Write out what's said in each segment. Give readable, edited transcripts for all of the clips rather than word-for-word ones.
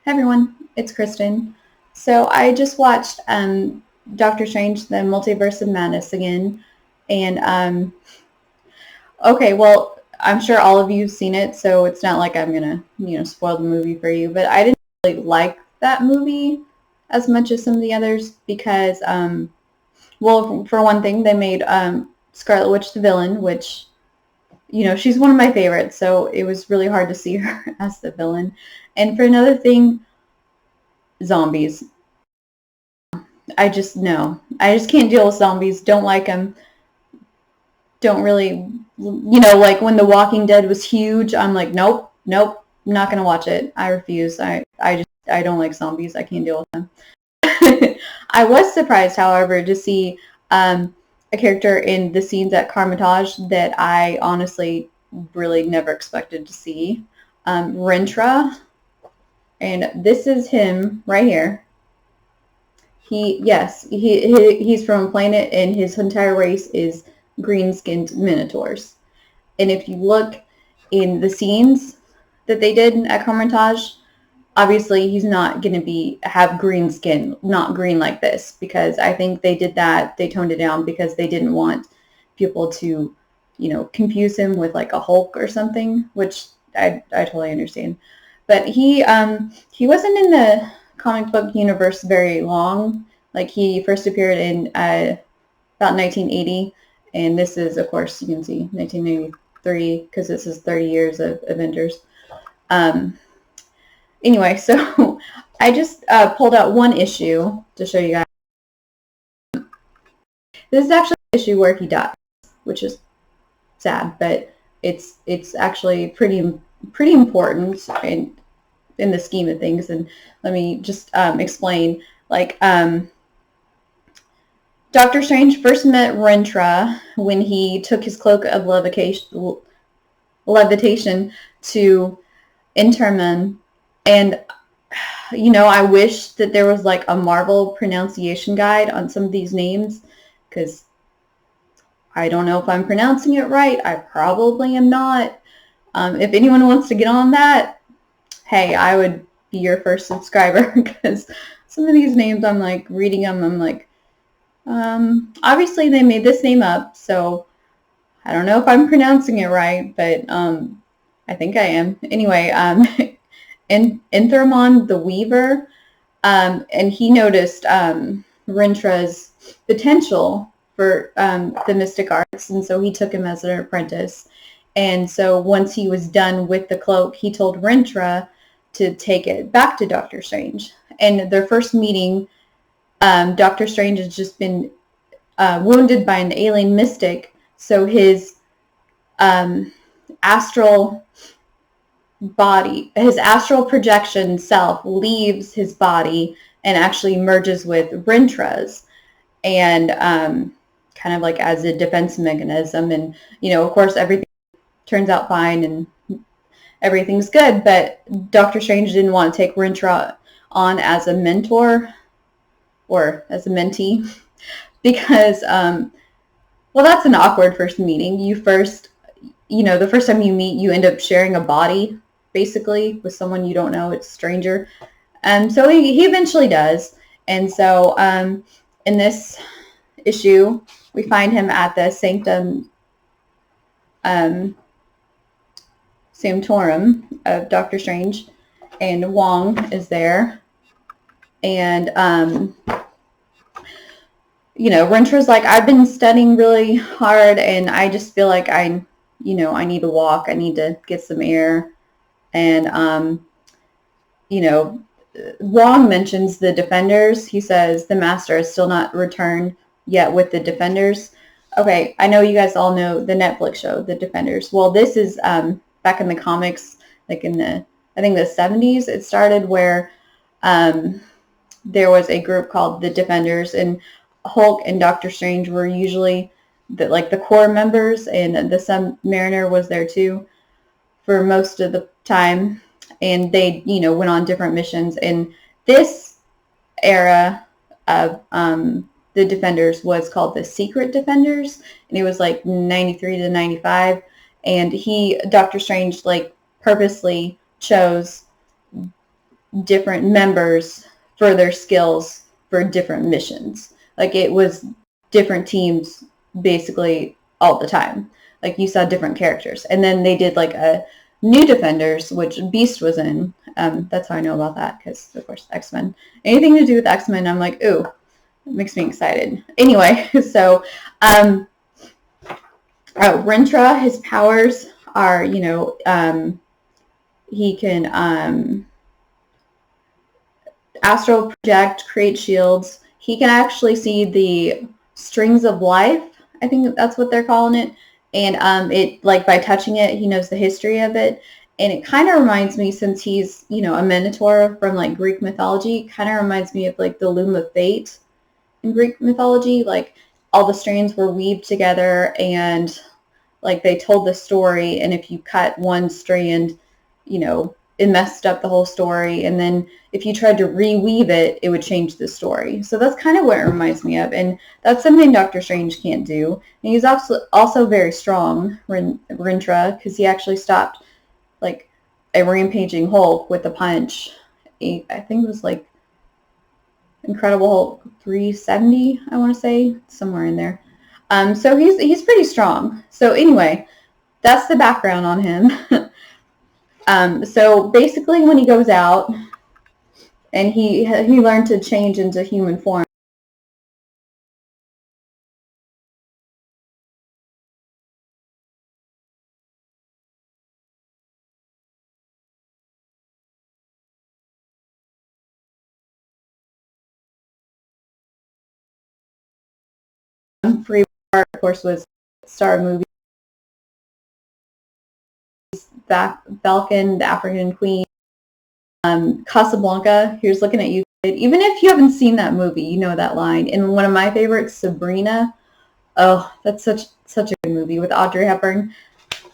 everyone, it's Kristen. So I just watched Doctor Strange, the Multiverse of Madness again. And okay, well, I'm sure all of you've seen it, so it's not like I'm gonna, spoil the movie for you. But I didn't really like that movie as much as some of the others because, well, for one thing, they made Scarlet Witch the villain, which, she's one of my favorites, so it was really hard to see her as the villain. And for another thing, zombies. I just can't deal with zombies. Don't like them. Don't really, like when The Walking Dead was huge, I'm like, nope, I'm not gonna watch it. I refuse. I don't like zombies. I can't deal with them. I was surprised, however, to see a character in the scenes at Carmitage that I honestly really never expected to see. Rintrah, and this is him right here. He's from a planet, and his entire race is green-skinned minotaurs. And if you look in the scenes that they did at Carmitage, obviously he's not going to have green skin, not green like this, because I think they did that. They toned it down because they didn't want people to, confuse him with like a Hulk or something, which I totally understand. But he wasn't in the comic book universe very long. Like, he first appeared in about 1980, and this is, of course, you can see 1993 because this is 30 years of Avengers. Anyway, so I just pulled out one issue to show you guys. This is actually an issue where he dies, which is sad, but it's actually pretty important in the scheme of things. And let me just explain. Like, Doctor Strange first met Rintrah when he took his cloak of levitation to Interman. And, I wish that there was like a Marvel pronunciation guide on some of these names, because I don't know if I'm pronouncing it right. I probably am not. If anyone wants to get on that, hey, I would be your first subscriber, because some of these names, I'm like reading them, I'm like, obviously they made this name up, so I don't know if I'm pronouncing it right, but I think I am. Anyway, Inthermon the Weaver, and he noticed Rintrah's potential for the mystic arts, and so he took him as an apprentice. And so once he was done with the cloak, he told Rintrah to take it back to Doctor Strange. And their first meeting, Doctor Strange has just been wounded by an alien mystic, so his astral projection self leaves his body and actually merges with Rintrah's, and kind of like as a defense mechanism. And of course, everything turns out fine and everything's good, but Doctor Strange didn't want to take Rintrah on as a mentor or as a mentee, because well, that's an awkward first meeting. The first time you meet, you end up sharing a body basically with someone you don't know. It's a stranger. So he eventually does. And so in this issue, we find him at the Sanctum Sanctorum of Doctor Strange, and Wong is there. And Rintrah's like, I've been studying really hard, and I just feel like I need to walk. I need to get some air. And Wong mentions the Defenders. He says the Master has still not returned yet with the Defenders. Okay, I know you guys all know the Netflix show, The Defenders. Well, this is back in the comics, like in the 70s. It started where there was a group called the Defenders, and Hulk and Doctor Strange were usually the core members, and the Submariner was there too for most of the time, and they went on different missions. And this era of the Defenders was called the Secret Defenders, and it was like 93 to 95. And Doctor Strange, like, purposely chose different members for their skills for different missions. Like it was different teams basically all the time. Like you saw different characters. And then they did like a New Defenders, which Beast was in. That's how I know about that, because of course X-Men. Anything to do with X-Men, I'm like, ooh, it makes me excited. Anyway, so Rintrah, his powers are, he can astral project, create shields. He can actually see the strings of life. I think that's what they're calling it. And it, like, by touching it, he knows the history of it. And it kind of reminds me, since he's, a minotaur from like Greek mythology, kind of reminds me of like the Loom of Fate in Greek mythology. Like all the strands were weaved together and like they told the story. And if you cut one strand, it messed up the whole story. And then if you tried to reweave it, it would change the story. So that's kind of what it reminds me of. And that's something Doctor Strange can't do. And he's also very strong, Rintrah, because he actually stopped like a rampaging Hulk with a punch. I think it was like Incredible Hulk 370, I want to say, somewhere in there. So he's pretty strong. So anyway, that's the background on him. So basically when he goes out and he learned to change into human form, Free Part, of course, was star movie. Falcon, the African Queen, Casablanca. Here's looking at you. Even if you haven't seen that movie, you know that line. And one of my favorites, Sabrina. Oh, that's such a good movie with Audrey Hepburn.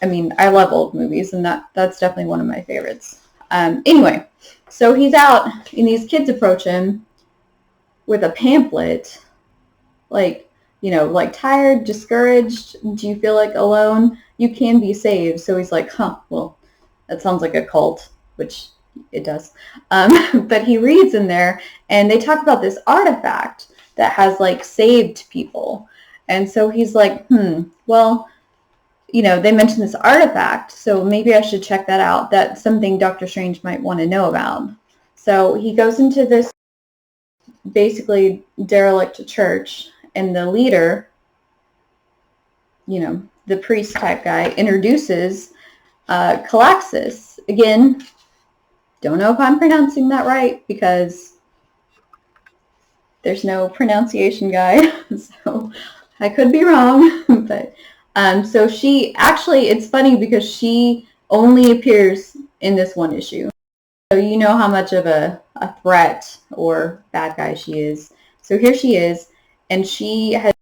I mean, I love old movies, and that's definitely one of my favorites. Anyway, so he's out, and these kids approach him with a pamphlet, like, like tired, discouraged, do you feel like alone? You can be saved. So he's like, well, that sounds like a cult, which it does. But he reads in there, and they talk about this artifact that has like saved people. And so he's like, well, they mentioned this artifact, so maybe I should check that out. That's something Doctor Strange might want to know about. So he goes into this basically derelict church, and the leader, the priest type guy, introduces Calaxis. Again, don't know if I'm pronouncing that right because there's no pronunciation guide, so I could be wrong. But so she actually, it's funny because she only appears in this one issue. So you know how much of a threat or bad guy she is. So here she is, and she has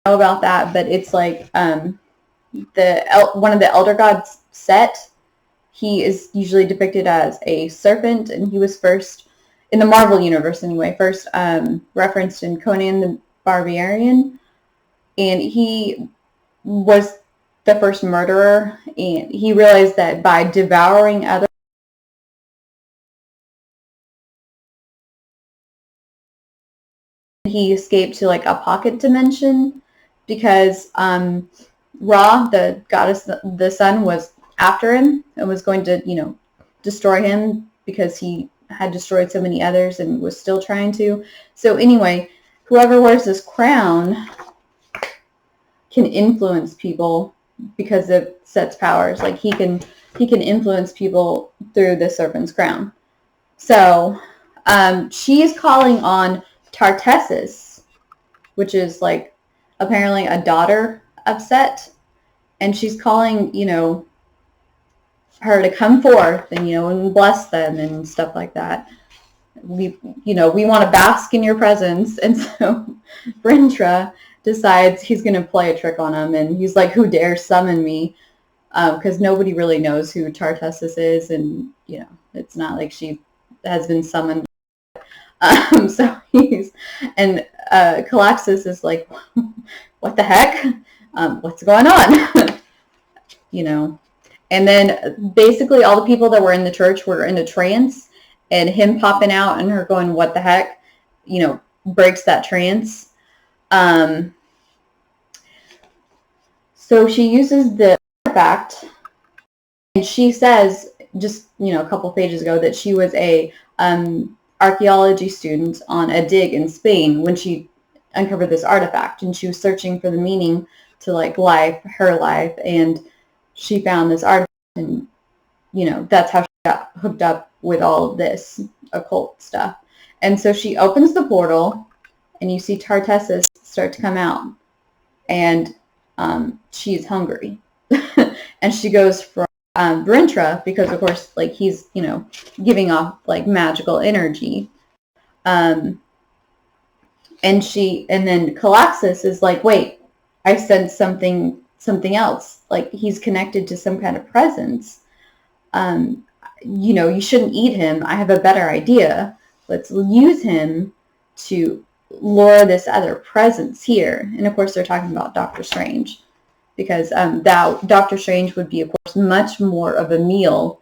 know about that, but it's like one of the elder gods, Set. He is usually depicted as a serpent, and he was first in the Marvel universe anyway, first referenced in Conan the Barbarian, and he was the first murderer, and he realized that by devouring others, he escaped to like a pocket dimension because Ra, the goddess, the sun, was after him and was going to, destroy him because he had destroyed so many others and was still trying to. So anyway, whoever wears this crown can influence people because of Set's powers. Like he can influence people through the serpent's crown. So she is calling on Tartessus, which is like apparently a daughter of Set, and she's calling, her to come forth and, and bless them and stuff like that. We want to bask in your presence. And so Rintrah decides he's going to play a trick on him, and he's like, who dares summon me? Because nobody really knows who Tartessus is, and, it's not like she has been summoned. So Calaxis is like, what the heck? What's going on? you know. And then basically all the people that were in the church were in a trance, and him popping out and her going, what the heck, breaks that trance. So she uses the artifact, and she says just, a couple pages ago that she was a archaeology student on a dig in Spain when she uncovered this artifact, and she was searching for the meaning to her life, and she found this artifact, and that's how she got hooked up with all of this occult stuff. And so she opens the portal, and you see Tartessus start to come out, and she's hungry. And she goes for Rintrah, because of course, he's, giving off magical energy. And then Calaxis is like, wait, I sense something else. He's connected to some kind of presence. You shouldn't eat him. I have a better idea. Let's use him to lure this other presence here. And of course, they're talking about Doctor Strange, because Doctor Strange would be, of course, much more of a meal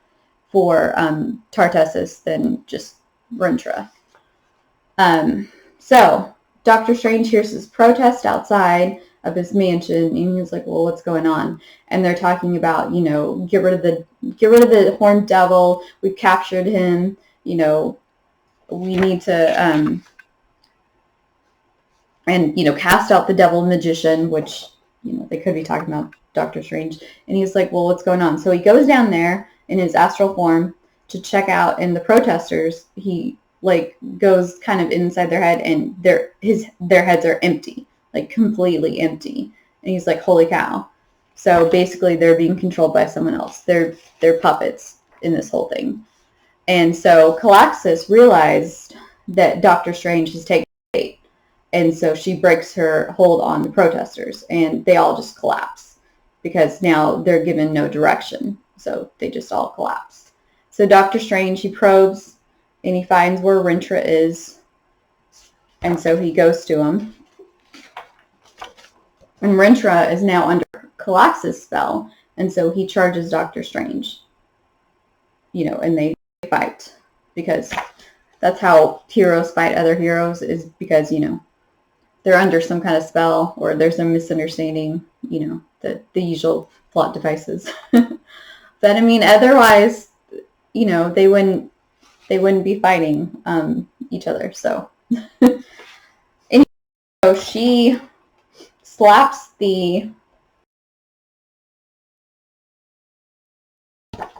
for Tartessus than just Rintrah. So Doctor Strange hears this protest outside of his mansion, and he's like, well, what's going on? And they're talking about, get rid of the horned devil. We've captured him. We need to cast out the devil magician, which they could be talking about Doctor Strange. And he's like, well, what's going on? So he goes down there in his astral form to check out, and the protesters, he goes kind of inside their head, and their heads are empty, completely empty. And he's like, holy cow. So basically they're being controlled by someone else. They're puppets in this whole thing. And so Calaxis realized that Doctor Strange has taken fate. And so she breaks her hold on the protesters, and they all just collapse, because now they're given no direction. So they just all collapse. So Doctor Strange, he probes, and he finds where Rintrah is. And so he goes to him. And Rintrah is now under Calaxis' spell. And so he charges Doctor Strange. And they fight. Because that's how heroes fight other heroes, is because, they're under some kind of spell, or there's a misunderstanding, the usual plot devices. But otherwise, they wouldn't be fighting each other. So, anyway, so she slaps the,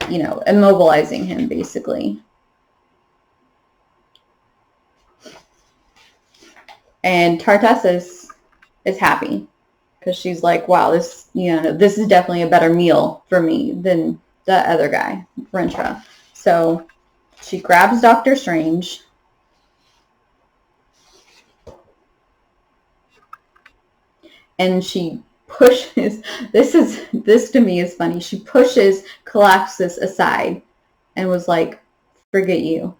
immobilizing him, basically. And Tartessus is happy, because she's like, wow, this is definitely a better meal for me than the other guy, Rintrah. So she grabs Doctor Strange, and she pushes, this to me is funny, she pushes Calaxis aside and was like, forget you.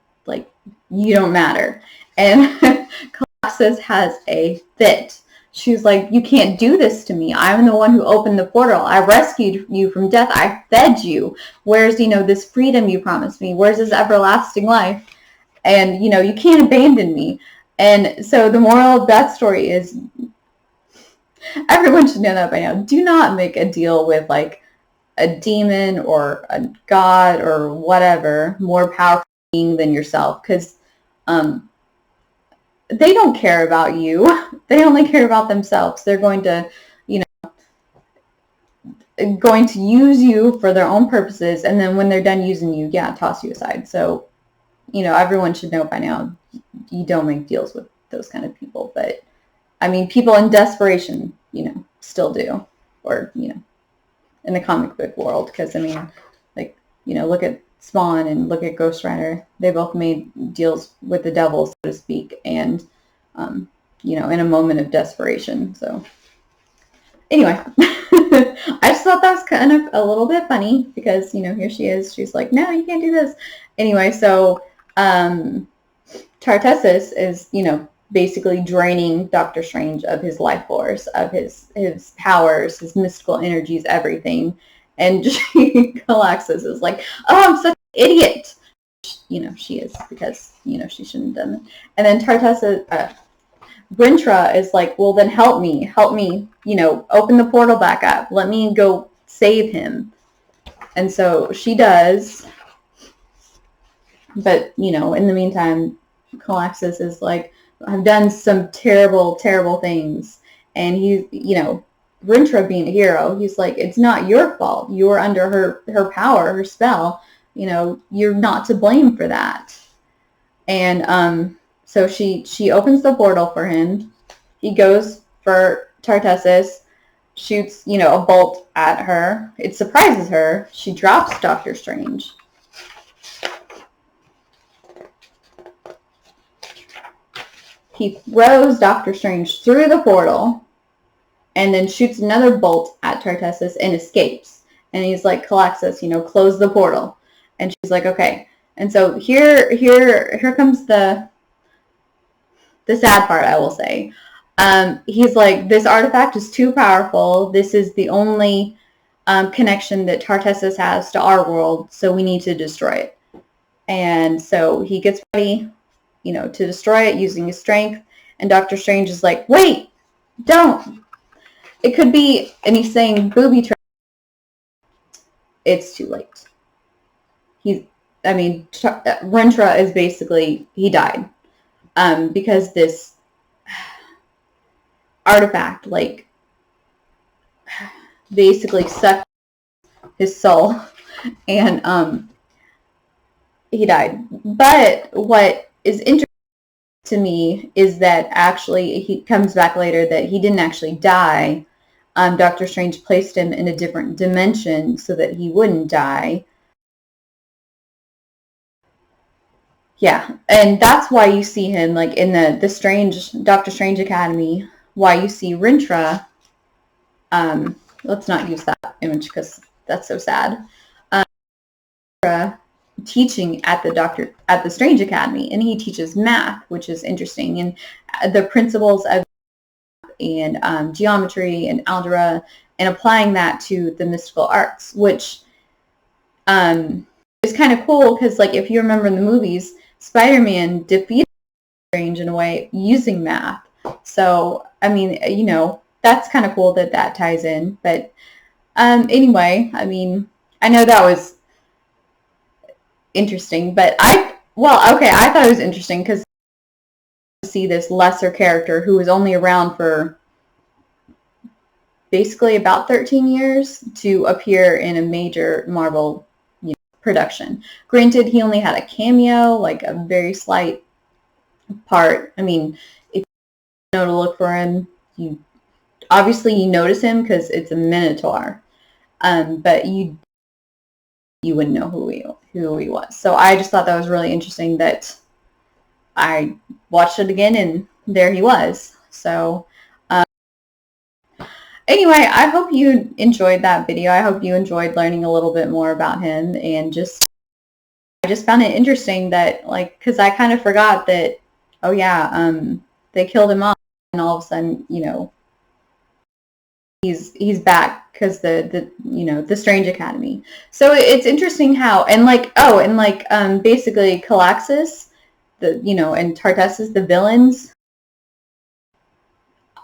You don't matter. And Calaxis has a fit. She's like, you can't do this to me. I'm the one who opened the portal. I rescued you from death. I fed you. Where's, this freedom you promised me? Where's this everlasting life? And, you can't abandon me. And so the moral of that story is, everyone should know that by now. Do not make a deal with a demon or a god or whatever more powerful being than yourself, because they don't care about you. They only care about themselves. They're going to use you for their own purposes, and then when they're done using you, toss you aside. So everyone should know by now, you don't make deals with those kind of people. But people in desperation still do, or in the comic book world, because look at Spawn and look at Ghost Rider. They both made deals with the devil, so to speak, and in a moment of desperation. So anyway, I just thought that was kind of a little bit funny, because here she is, she's like, no, you can't do this. Anyway, so Tartessus is basically draining Doctor Strange of his life force, of his powers, his mystical energies, everything. And Galaxis is like, oh, I'm such an idiot. You know, she is, because, you know, she shouldn't have done it. And then Rintrah is like, well, then help me, you know, open the portal back up. Let me go save him. And so she does. But, you know, in the meantime, Galaxis is like, I've done some terrible, terrible things. And he's, you know, Rintrah being a hero, he's like, it's not your fault. You're under her power, her spell. You know, you're not to blame for that. And so she opens the portal for him. He goes for Tartessus, shoots, you know, a bolt at her. It surprises her. She drops Doctor Strange. He throws Doctor Strange through the portal and then shoots another bolt at Tartessus and escapes. And he's like, Galaxis, you know, close the portal. And she's like, okay. And so here comes the sad part, I will say. He's like, this artifact is too powerful. This is the only connection that Tartessus has to our world, so we need to destroy it. And so he gets ready, you know, to destroy it using his strength. And Doctor Strange is like, wait, don't. It could be, and he's saying, booby trap. It's too late. Rintrah is basically, he died. Because this artifact, like, basically sucked his soul. And, he died. But what is interesting to me is that actually he comes back later that he didn't actually die. Doctor Strange placed him in a different dimension so that he wouldn't die. Yeah, and that's why you see him, like, in the Doctor Strange Academy, why you see Rintrah, let's not use that image because that's so sad, teaching at the Strange Academy, and he teaches math, which is interesting, and the principles of and geometry and algebra, and applying that to the mystical arts, which is kind of cool because, like, if you remember in the movies, Spider-Man defeated Strange in a way using math. So, I mean, you know, that's kind of cool that ties in. But anyway, I mean, I know that was interesting, but I thought it was interesting because see this lesser character who was only around for basically about 13 years to appear in a major Marvel production. Granted, he only had a cameo, like a very slight part. I mean, if you know to look for him, you notice him because it's a Minotaur, but you wouldn't know who he was. So I just thought that was really interesting that I watched it again and there he was. So anyway, I hope you enjoyed that video. I hope you enjoyed learning a little bit more about him, and I just found it interesting that, like, because I kind of forgot that, oh yeah, they killed him off, and all of a sudden, you know, he's back because the Strange Academy. So it's interesting how, and basically Galaxis, and Tartessus, the villains.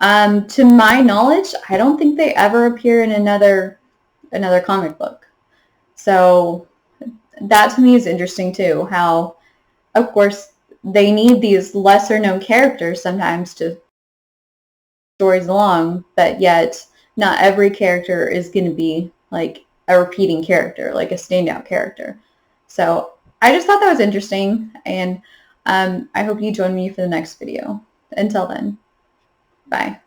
To my knowledge, I don't think they ever appear in another comic book. So that to me is interesting too, how, of course, they need these lesser known characters sometimes to stories along, but yet not every character is going to be like a repeating character, like a standout character. So I just thought that was interesting, and I hope you join me for the next video. Until then, bye.